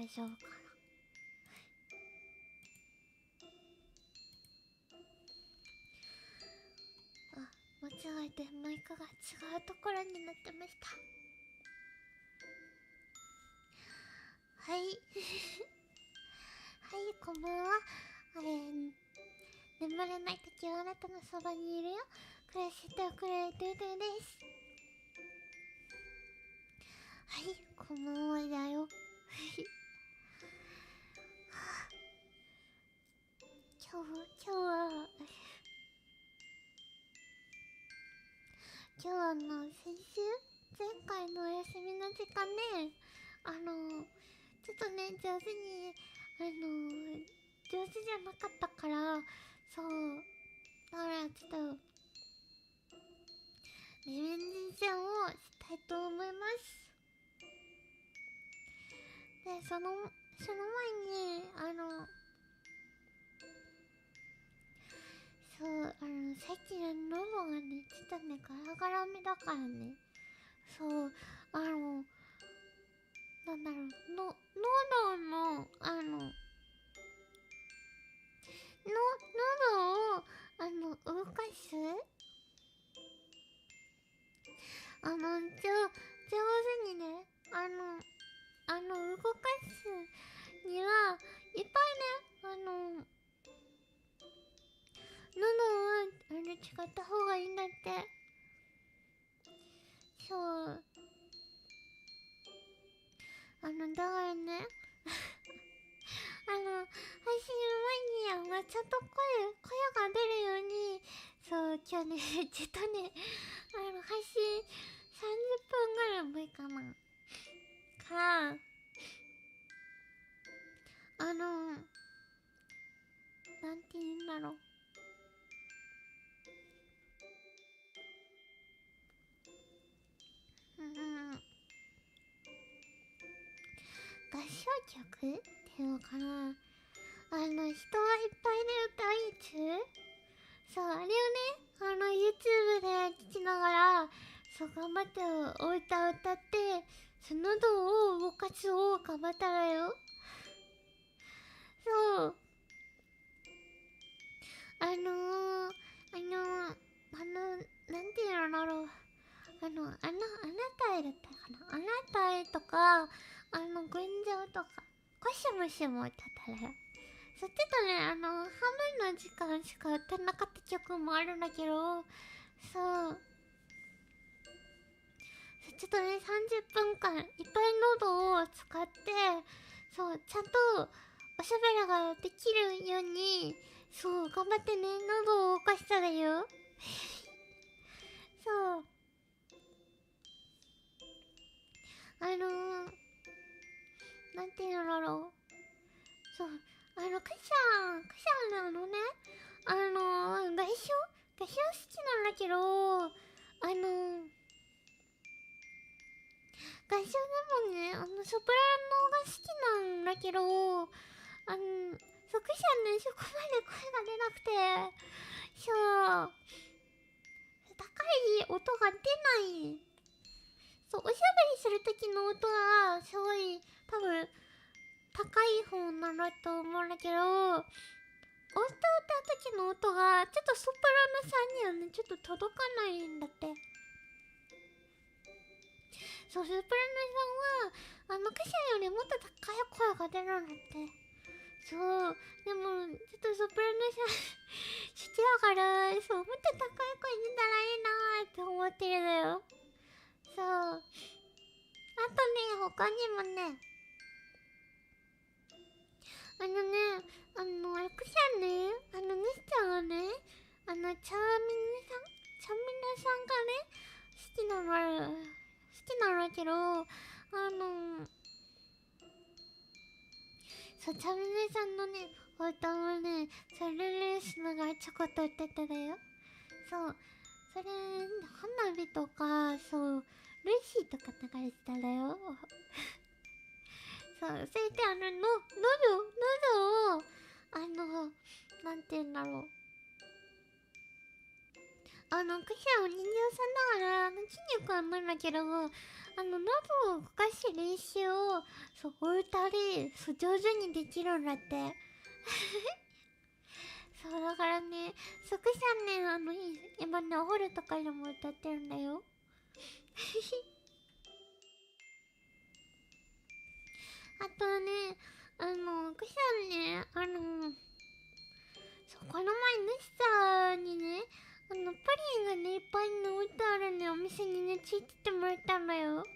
大丈夫かな。あ、間違えてマイクが違うところになってました。はい。はい、こんばんは。眠れない時はあなたのそばにいるよ。暮らしておくれ、ドゥドゥです。はい、こんばんはだよ。今日は先週前回のお休みの時間ね、ちょっとね、上手じゃなかったから、そう、だからちょっと、リベンジ戦をしたいと思います。で、その前に、最近喉がね、ちょっとね、ガラガラめだからね、そう、なんだろう、喉の、喉を、動かすあの、上手にね、動かすには、いっぱいね、喉を、使った方がいいんだって。そう。だからね、配信の前に、ちゃんと声が出るように、そう、今日ね、ちょっとね、配信30分ぐらい前かな。から、なんて言うんだろう。合唱曲っていうのかな。人がいっぱいで歌うやつ、そう、あれをね、YouTube で聴きながら、そう、頑張ってお歌を歌って、その喉を動かすを頑張ったらよ。そう、あのー、なんていうのだろう。あなたへだったかな。あなたへとか、群青とか、コシムシも歌ったらよ。そっちとね、半分の時間しか歌えなかった曲もあるんだけど、そう、ちょっとね、30分間、いっぱい喉を使って、そう、ちゃんとおしゃべりができるように、そう、頑張ってね、喉を動かしたらよ。そう、なんていうのだろう。そう、クシャンのね、合唱好きなんだけど、合唱でもね、ソプラノが好きなんだけど、そう、クシャンね、そこまで声が出なくて、そう、高い音が出ない。そう、おしゃべりするときの音は、すごい、多分、高い方なんだと思うんだけど、歌う時の音が、ちょっとソプラノさんにはね、ちょっと届かないんだって。そう、ソプラノさんは、クシャよりもっと高い声が出るんだって。そう、でも、ちょっとソプラノさん好きだから、そう、もっと高い声出たらいいなーって思ってるのよ。そう。あとね、他にもね、クシャね、ミスちゃんはね、チャーミネさんがね、好きなの、好きなんだけど、そう、チャミネさんのね、お歌をね、それレしながらちょこっと歌ってたよ。そう、それ、花火とか、そう、ルイシーとか流れてたんだよ。そう、それで喉を、なんて言うんだろう。クシャお人形さんだから筋肉は無理だけど、ノブを動かす練習をそう置いたりそう上手にできるんだって。そうだからね、クシャね、今ね、おホルとかでも歌ってるんだよ。あとね、クシャね、そう、この前ヌシさんにね、プリンがね、いっぱいね、置いてあるね、お店にね、ついてってもらったんだよ。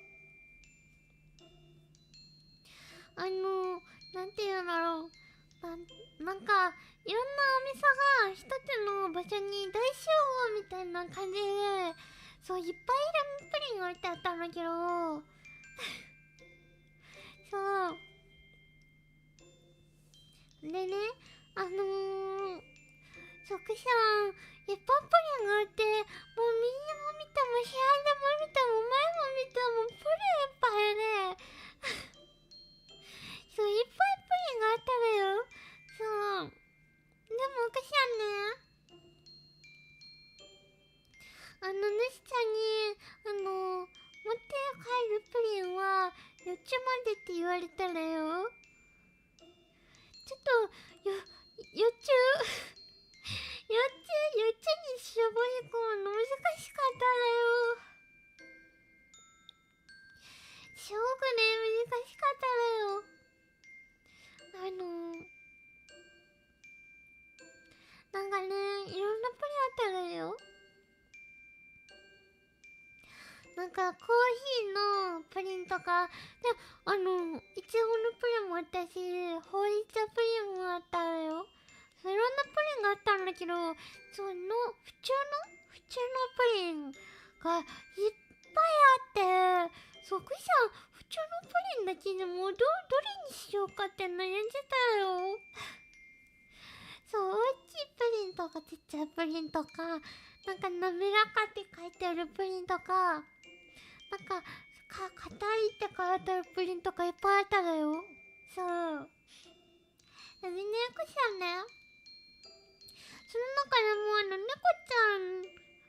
なんて言うんだろう。なんか、いろんなお店が一つの場所に大集合みたいな感じで、そう、いっぱいいろんなプリンが置いてあったんだけど、そう。でね、あのー、クシャン、いっぱいプリンがあって、もう右も見ても左も見ても前も見てもプリンいっぱいで、そう、いっぱいプリンがあったのよ。そう。でもクシャンね、主ちゃんに、持って帰るプリンは、4つまでって言われたらよ。ちょっと、4つ4つに絞り込むの難しかったらよ。すごくね、難しかったらよ。なんかね、いろんなプリンあったらよ。なんかコーヒーのプリンとかで、いちごのプリンもあったし、ほうじ茶プリンもあったわよ。そう、いろんなプリンがあったんだけど、その普通のプリンがいっぱいあって、そう、クイさん普通のプリンだけでもどれにしようかって悩んでたよ。そう、大きいプリンとかちっちゃいプリンとか、なんか滑らかって書いてあるプリンとか、なんか、硬いって書いてあるプリンとかいっぱいあったのよ。そう。でね、こしゃね、その中でも猫ちゃん、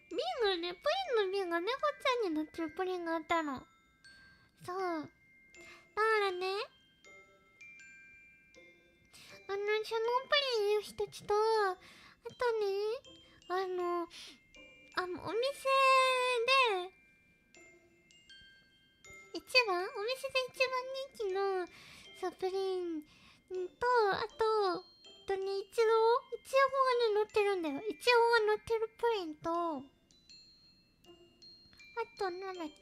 瓶がね、プリンの瓶が猫ちゃんになってるプリンがあったの。そう。だからね、そのプリン一つと、あとね、お店で、お店で一番人気の、そう、プリンと、あと、ね、いちごがね、乗ってるんだよ。いちごが乗ってるプリンと、あと、なんだっけ。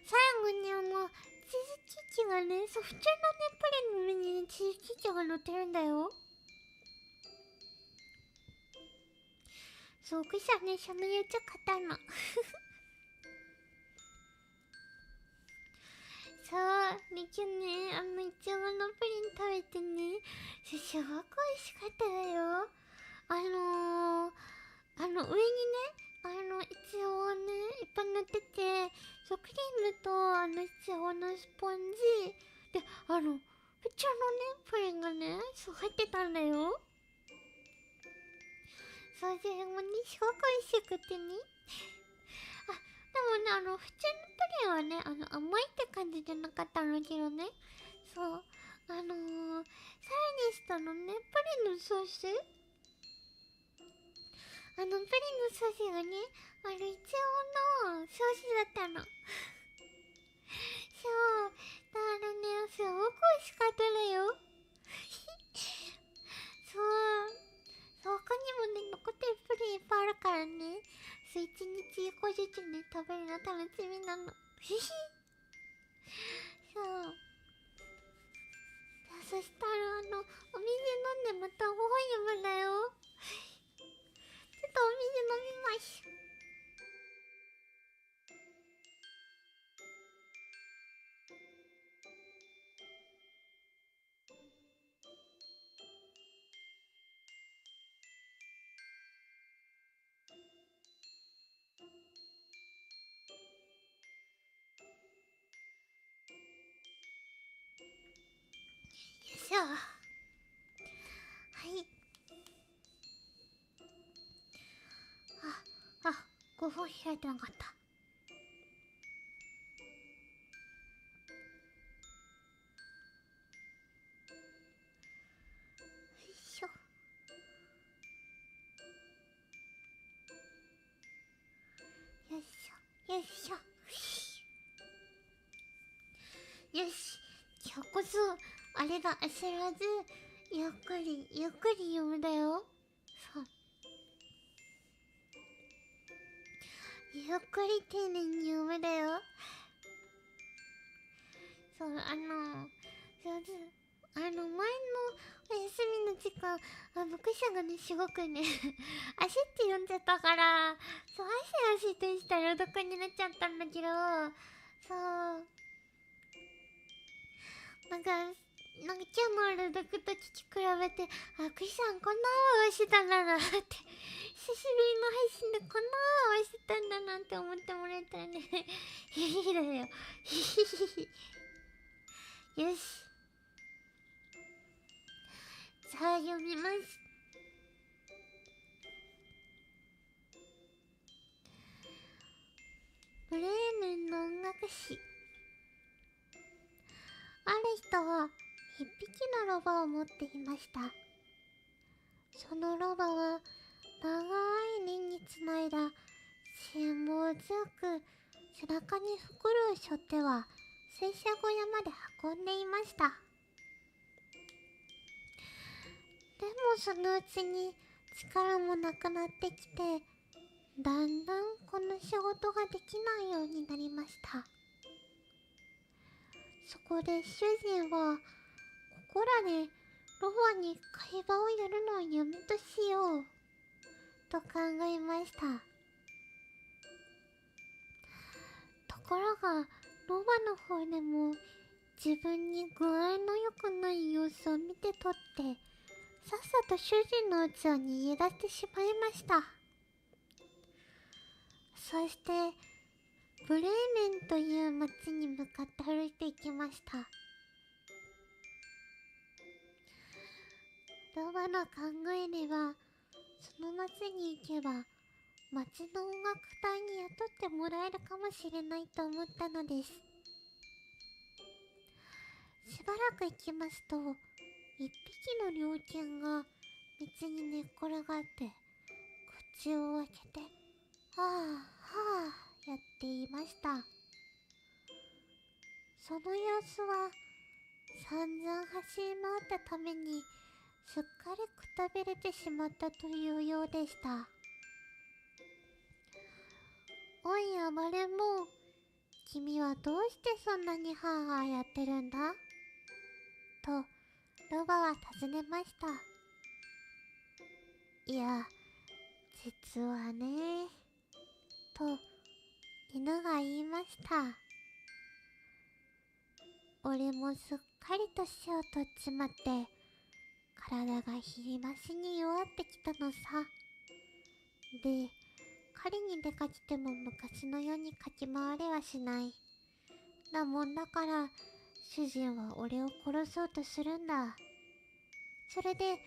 最後にチーズケーキがね、そう、普通のね、プリンの上にね、チーズケーキが乗ってるんだよ。そう、くしゃね、そのやつ買ったの。そう、で、今日ね、いちごのプリン食べてね、すごく美味しかったよ。上にね、いちごがね、いっぱい乗ってて、そう、クリームと、いちごのスポンジ、で、普通のね、プリンがね、そう、入ってたんだよ。そう、でもね、すごく美味しくてね。あ、でもね、普通のプリンはね、甘いって感じじゃなかったんだけどね。そう、サラにしたのね、プリンのソース、プリンのソースがね、いちごのソースだったの。そう、だからね、すごく美味しかったのよ。そう、そう、他にもね、残ってるプリンいっぱいあるからね。そう、一日一個ずつね、食べるの楽しみなの。ひひ。そう。そしたらお水飲んでまたご飯読むんだよ。ちょっとお水飲みます。よいしょ。はい。開いてなかった。よいしょ。よいしょよいしょ。よし、今日こそあれが焦らずゆっくりゆっくり読むだよ。そう、ゆっくり丁寧に読むだよ。そう、前のお休みの時間、読者がね、すごくね、焦って読んじゃったから、そう、汗とした朗読になっちゃったんだけど、そう、なんか、今日の朗読と聞き比べて、クイさんこんな青してたんだなって、久しぶりの配信でこんな青してたんだなって思ってもらえたらね、ヒヒヒだよ。ヒヒヒヒ。よし。さあ、読みます。ブレーメンの音楽史。ある人は一匹のロバを持っていました。そのロバは長い年につないだ辛抱強く背中に袋を背負っては戦車小屋まで運んでいました。でもそのうちに力もなくなってきて、だんだんこの仕事ができないようになりました。そこで主人はここらでロバに会話をやるのをやめとしようと考えました。ところがロバの方でも自分に具合の良くない様子を見て取ってさっさと主人の家を逃げ出してしまいました。そしてブレーメンという町に向かって歩いていきました。ロバの考えではその町に行けば町の音楽隊に雇ってもらえるかもしれないと思ったのです。しばらく行きますと一匹の猟犬が道に寝っ転がって口を開けてはあはあやっていました。その様子は散々走り回ったためにすっかりくたびれてしまったというようでした。おい暴れん坊、君はどうしてそんなにハーハーやってるんだとロバは尋ねました。いや、実はねと犬が言いました。俺もすっかり年を取っちまって体が日増しに弱ってきたのさ。で、狩りに出かけても昔のように駆け回れはしない。なもんだから主人は俺を殺そうとするんだ。それで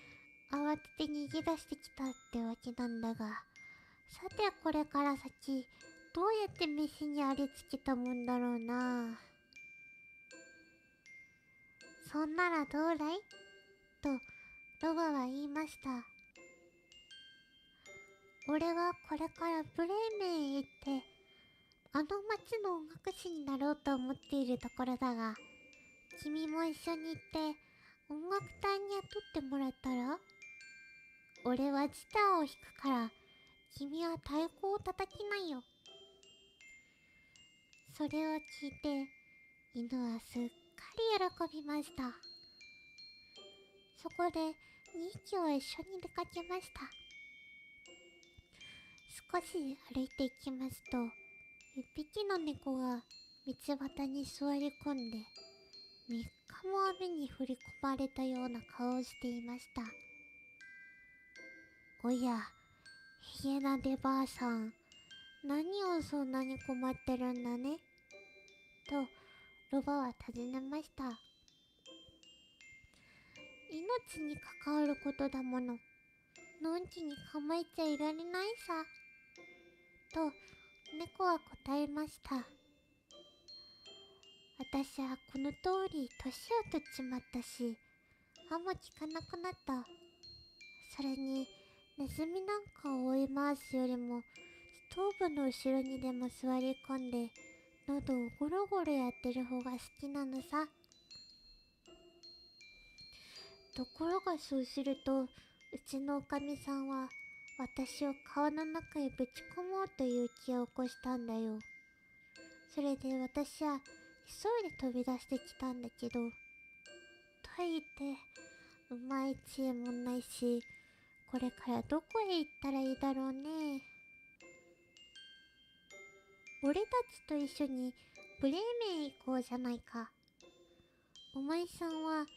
慌てて逃げ出してきたってわけなんだが、さてこれから先どうやって飯にありつけたもんだろうな。そんならどうだいとロバは言いました。俺はこれからブレーメンへ行ってあの町の音楽師になろうと思っているところだが、君も一緒に行って音楽隊に雇ってもらったら？俺はギターを弾くから君は太鼓を叩きなよ。それを聞いて犬はすっかり喜びました。そこで2匹は一緒に出かけました。少し歩いていきますと一匹の猫が道端に座り込んで3日も雨に降り込まれたような顔をしていました。おや、ヒゲなでばあさん、何をそんなに困ってるんだねとロバは尋ねました。命に関わることだもの、のんきに構えちゃいられないさと猫は答えました。私はこの通り年を取っちまったし、歯も効かなくなった。それに、ネズミなんかを追い回すよりも、ストーブの後ろにでも座り込んで、喉をゴロゴロやってる方が好きなのさ。ところがそうすると、うちのおかみさんは、私を川の中へぶち込もうという気を起こしたんだよ。それで私は急いで飛び出してきたんだけど、と言ってうまい知恵もないし、これからどこへ行ったらいいだろうね。俺たちと一緒にブレーメンへ行こうじゃないか。お前さんは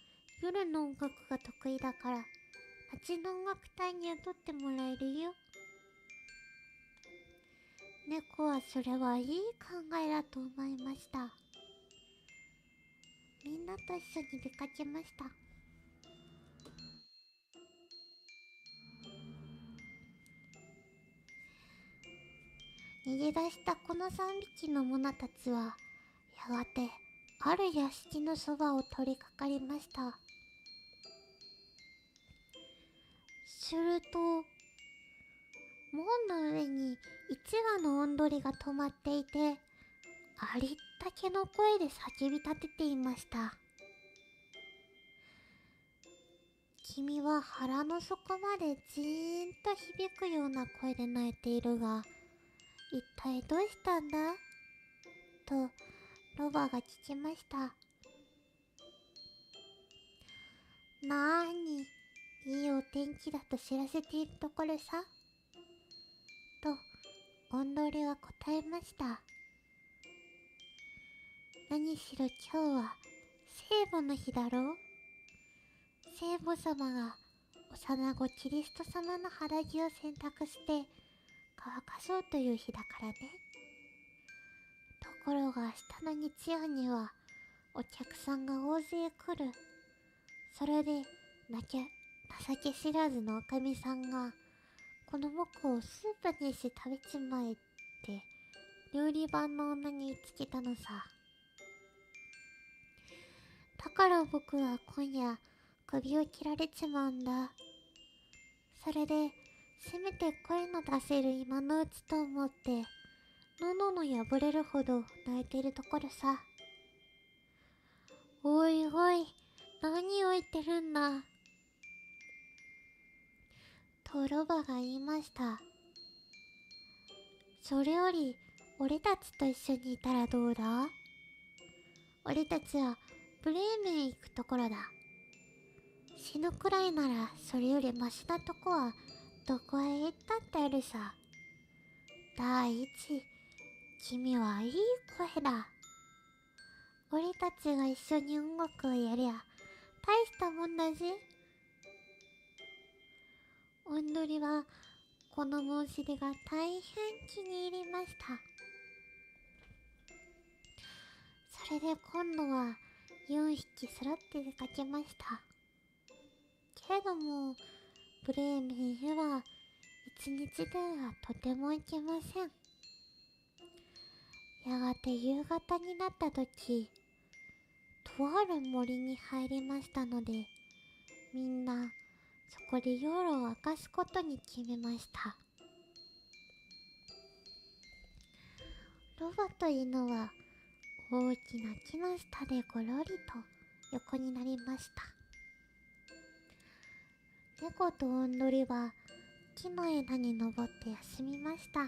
夜の音楽が得意だから、街の音楽隊に雇ってもらえるよ。猫はそれはいい考えだと思いました。みんなと一緒に出かけました。逃げ出したこの3匹のモナたちは、やがてある屋敷のそばを取りかかりました。すると、門の上に一羽のオンドリが止まっていて、ありったけの声で叫び立てていました。君は腹の底までじーんと響くような声で鳴いているが、一体どうしたんだとロバが聞きました。なーに、いいお天気だと知らせているところさ。と、オンドリは答えました。何しろ今日は聖母の日だろう。聖母様が幼子キリスト様の肌着を洗濯して乾かそうという日だからね。ところが明日の日曜にはお客さんが大勢来る。それで情け知らずのおかみさんがこの僕をスープにして食べちまえって料理番の女に言いつけたのさ。だから僕は今夜首を切られちまうんだ。それでせめて声の出せる今のうちと思って喉の破れるほど泣いてるところさ。おいおい、何を言ってるんだとロバが言いました。それより俺たちと一緒にいたらどうだ。俺たちはブレーメン行くところだ。死ぬくらいならそれよりマシなとこはどこへ行ったってあるさ。第一、君はいい声だ。俺たちが一緒に音楽をやりゃ大したもんだぜ。オンドリはこの申し出が大変気に入りました。それで今度は4匹揃って出かけました。けれどもブレーメンへは1日ではとても行けません。やがて夕方になった時、とある森に入りましたので、みんなそこで夜を明かすことに決めました。ロバと犬は大きな木の下でごろりと横になりました。猫とオンドリは木の枝に登って休みました。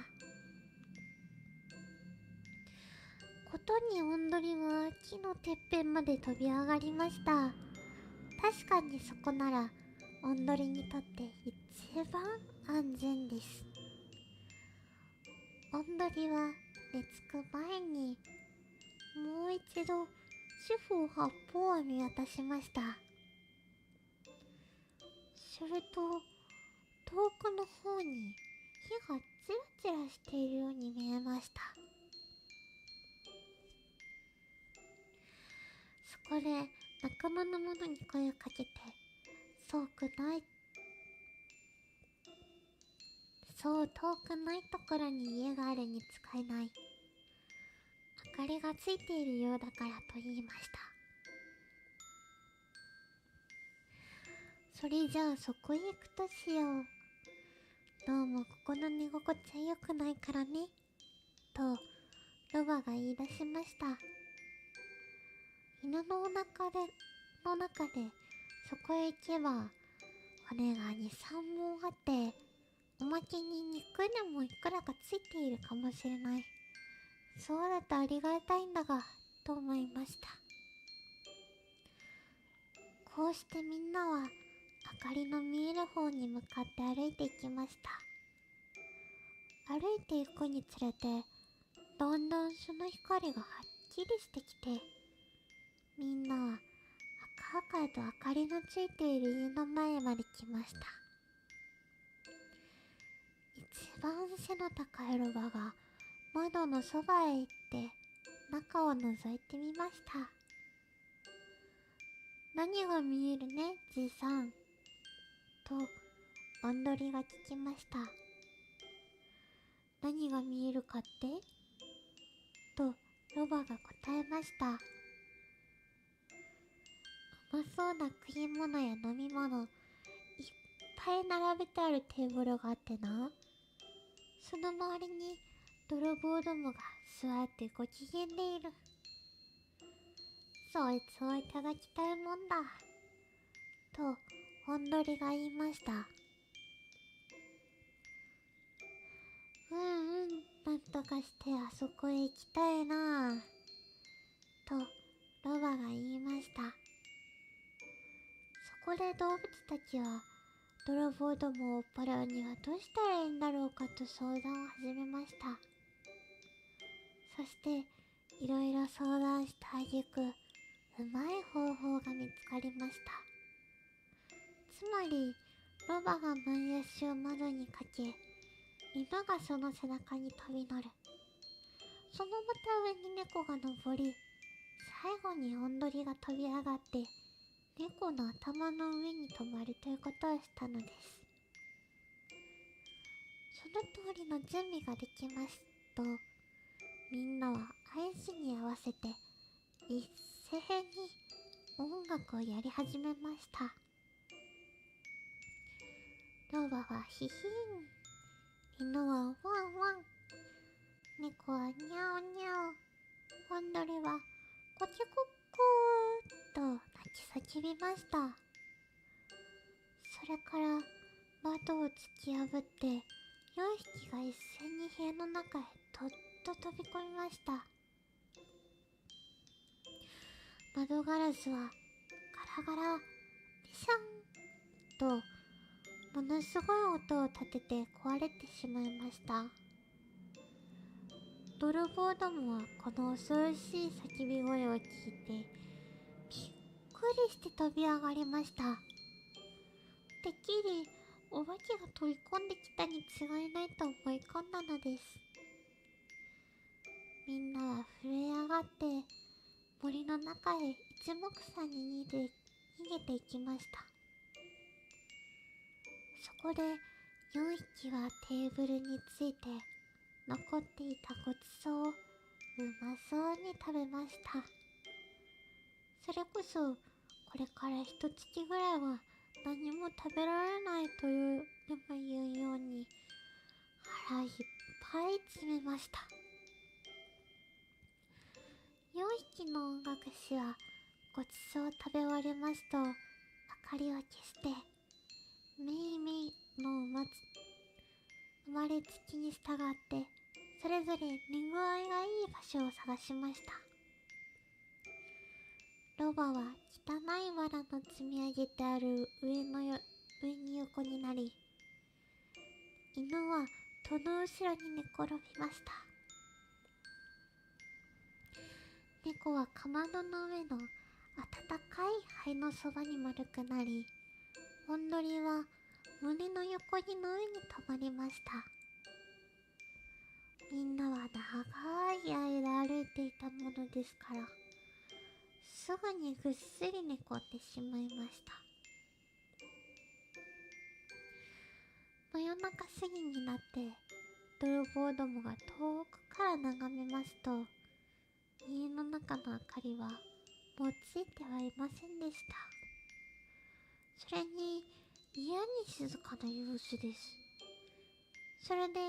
ことにオンドリは木のてっぺんまで飛び上がりました。確かにそこならオンドリにとって一番安全です。オンドリは寝つく前にもう一度四方八方を見渡しました。すると遠くの方に火がチラチラしているように見えました。そこで仲間の者に声をかけて、そうくない、そう遠くないところに家があるに使えない。明かりがついているようだからと言いました。それじゃあそこへ行くとしよう。どうもここの寝心地は良くないからね。と、ロバが言い出しました。犬の中でそこへ行けば骨が2、3本あって、おまけに肉でもいくらかついているかもしれない。そうだとありがたいんだが、と思いました。こうしてみんなは明かりの見える方に向かって歩いていきました。歩いていくにつれて、だんだんその光がはっきりしてきて、みんなは赤々と明かりのついている家の前まで来ました。一番背の高いロバが窓のそばへ行って中を覗いてみました。何が見えるね、じいさん。と、おんどりが聞きました。何が見えるかってと、ロバが答えました。うまそうな食い物や飲み物、いっぱい並べてあるテーブルがあってな。その周りに泥棒どもが座ってご機嫌でいる。そいつをいただきたいもんだ。と、おんどりが言いました。なんとかしてあそこへ行きたいなぁ。と、ロバが言いました。そこで動物たちは、泥棒どもを追っ払うにはどうしたらいいんだろうかと相談を始めました。そして、いろいろ相談した挙句、うまい方法が見つかりました。つまり、ロバが前足を窓にかけ、犬がその背中に飛び乗る。そのまた上に猫が登り、最後におんどりが飛び上がって、猫の頭の上に止まるということをしたのです。その通りの準備ができますと、みんなは合図に合わせて一斉に音楽をやり始めました。ロバはヒヒン、犬はワンワン、猫はニャオニャオ、おんどりはコキコッコーと泣き叫びました。それから窓を突き破って4匹が一斉に部屋の中へとっと飛び込みました。窓ガラスはガラガラ、ピシャンとものすごい音を立てて壊れてしまいました。泥棒どもはこの恐ろしい叫び声を聞いてびっくりして飛び上がりました。てっきりお化けが飛び込んできたに違いないと思い込んだのです。みんなは震え上がって森の中へ一目散に逃げていきました。そこで4匹はテーブルについて残っていたごちそうをうまそうに食べました。それこそこれから一月ぐらいは何も食べられないというでも言うように腹いっぱい詰めました。4匹の音楽師はごちそうを食べ終わりますと明かりを消してめいめいの生まれつきに従ってそれぞれ寝具合がいい場所を探しました。ロバは汚い藁の積み上げてある上に横になり、犬は戸の後ろに寝転びました。猫はかまどの上の温かい灰のそばに丸くなり、おんどりは胸の横にの上に止まりました。みんなは長い間歩いていたものですから、すぐにぐっすり寝込んでしまいました。もや夜中過ぎになって泥棒どもが遠くから眺めますと、家の中の明かりはもうついてはいませんでした。それに嫌に静かな様子です。それで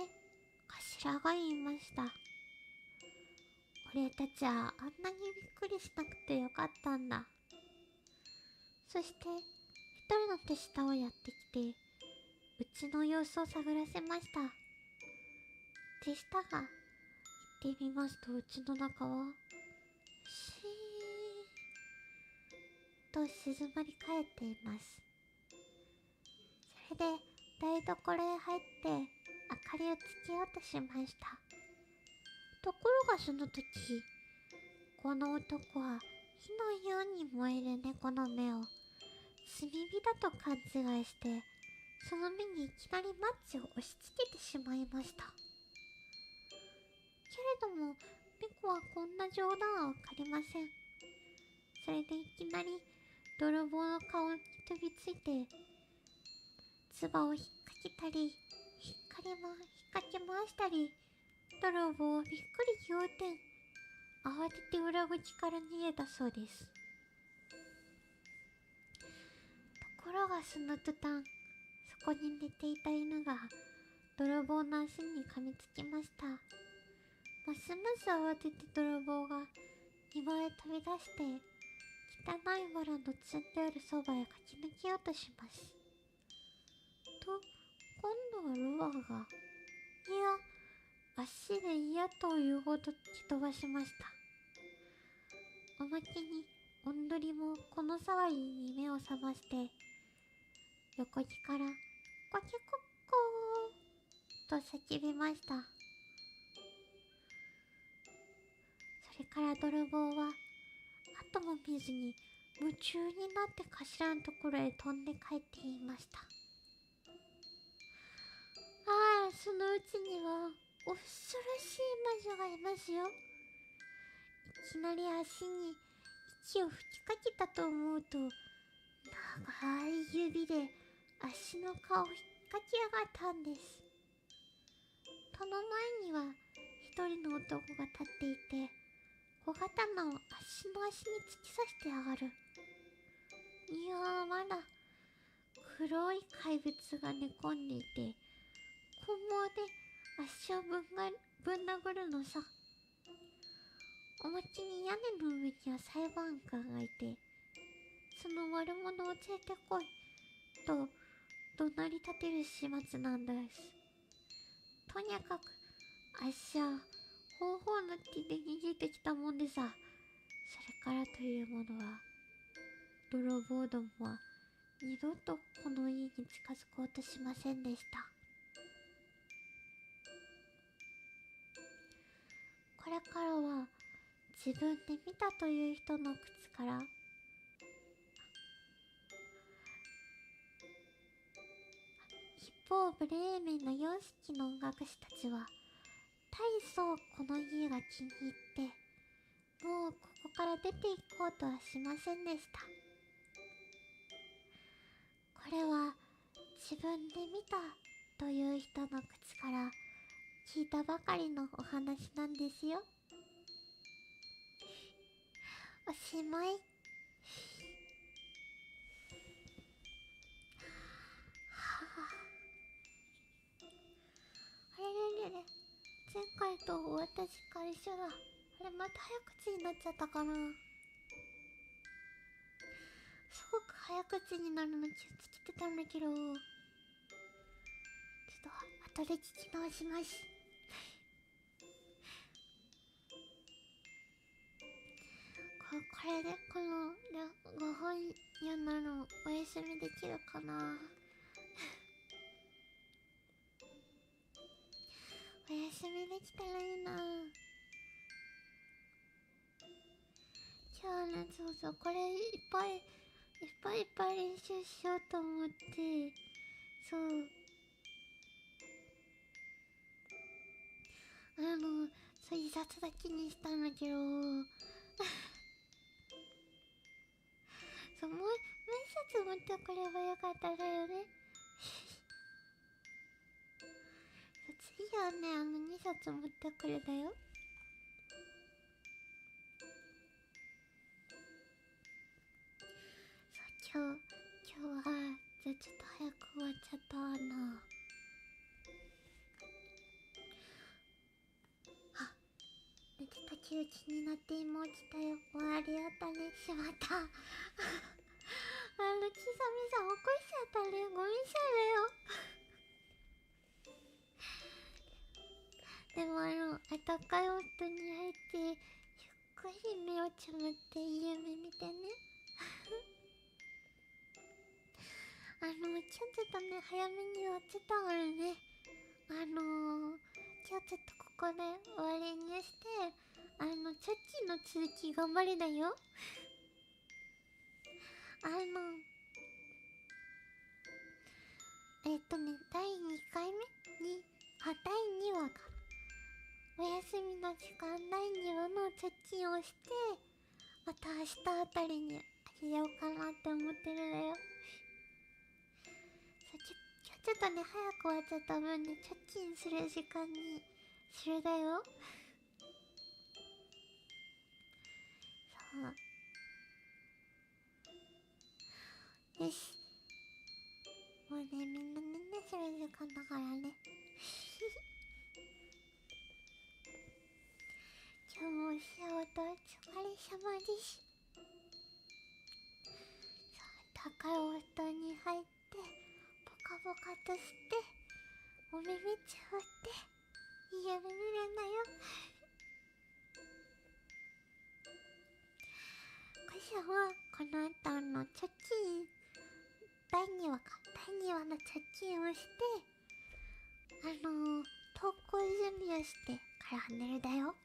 頭が言いました。俺たちはあんなにびっくりしなくてよかったんだ。そして一人の手下をやってきて、うちの様子を探らせました。手下が行ってみますと、うちの中はシーッと静まり返っています。それで台所へ入って明かりをつけようとしました。ところがその時、この男は火のように燃える猫の目を炭火だと勘違いして、その目にいきなりマッチを押し付けてしまいました。けれども猫はこんな冗談はわかりません。それでいきなり泥棒の顔に飛びついて、唾を引っかけたり引っ掛け回したり、泥棒はびっくり仰天、慌てて裏口から逃げたそうです。ところがその途端、そこに寝ていた犬が泥棒の足に噛みつきました。ますます慌てて泥棒が庭へ飛び出して、汚い藁の積んであるそばへ駆け抜けようとします。と、今度はルアーが、いや、足で嫌というほど突き飛ばしました。おまけに、おんどりもこの騒ぎに目を覚まして、横木から「コケコッコー」と叫びました。それから泥棒は後も見ずに夢中になって頭のところへ飛んで帰って言いました。ああ、そのうちには恐ろしい魔女がいますよ。いきなり足に息を吹きかけたと思うと、長い指で足の皮を引っかきやがったんです。その前には一人の男が立っていて、小刀を足に突き刺してやがる。いやー、まだ黒い怪物が寝込んでいて、棍棒で足をぶん殴るのさ。おまけに屋根の上には裁判官がいて、その悪者を連れてこいと怒鳴り立てる始末なんです。とにかくあっしゃ方法の手で逃げてきたもんでさ。それからというものは、泥棒どもは二度とこの家に近づこうとしませんでした。これからは自分で見たという人の口から、一方ブレーメンの4匹の音楽師たちは大層この家が気に入って、もうここから出て行こうとはしませんでした。これは自分で見たという人の口から聞いたばかりのお話なんですよ。おしまい。はあ、あれれれれ、前回と終わった時間一緒だ。あれ、また早口になっちゃったかな。すごく早口になるの気をつけてたんだけど、ちょっと後で聞き直します。これでこの5本読んだのお休みできるかな。お休みできたらいいな。今日ね、そうこれいっぱい練習しようと思って、そうそういう雑だけにしたんだけど、そう、もう一冊持ってくればよかっただよね。ね、2冊持ってくるだよ。そう、今日はじゃあちょっと早く終わっちゃったな。あ、寝てた気打ちになって今起きたよ。終わりあったね。しまった。ちさみさん起こしちゃったね。ごめんなさいだよ。でも暖かいお布団に入ってゆっくり目をつむっていい夢見てね。今日ちょっとね早めに終わっちゃったからね。今日ちょっとここで終わりにして、チャッチの続き頑張りだよ。第2回目に、第2話か。お休みの時間第2話のチャッチをして、また明日あたりにあげようかなって思ってるだよ。今日ちょっとね、早く終わっちゃった分ね、チャッチンする時間にするだよ。そう。よし。もうね、みんなねんねする時間だからね。今日もお仕事お疲れ様です。さあ、高いお布団に入って、ポカポカとして、お耳つぶって、いい夢見るんだよ。今週はこの後チャッチン第2話か、第2話のチャッチンをして、投稿準備をしてから寝るだよ。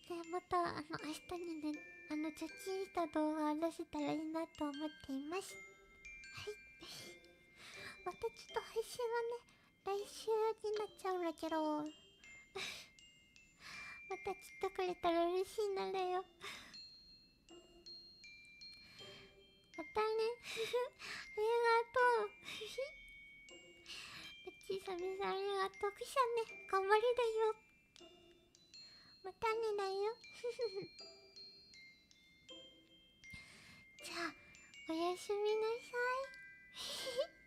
で、また明日にね、チャッチンした動画を出せたらいいなと思っています。はい。またちょっと配信はね、来週になっちゃうんだけど、また来てくれたら嬉しいなだよ。またね。ありがとう。ちさみさんありがとう。くしゃね、頑張りだよ。またねだよ。じゃあ、おやすみなさい。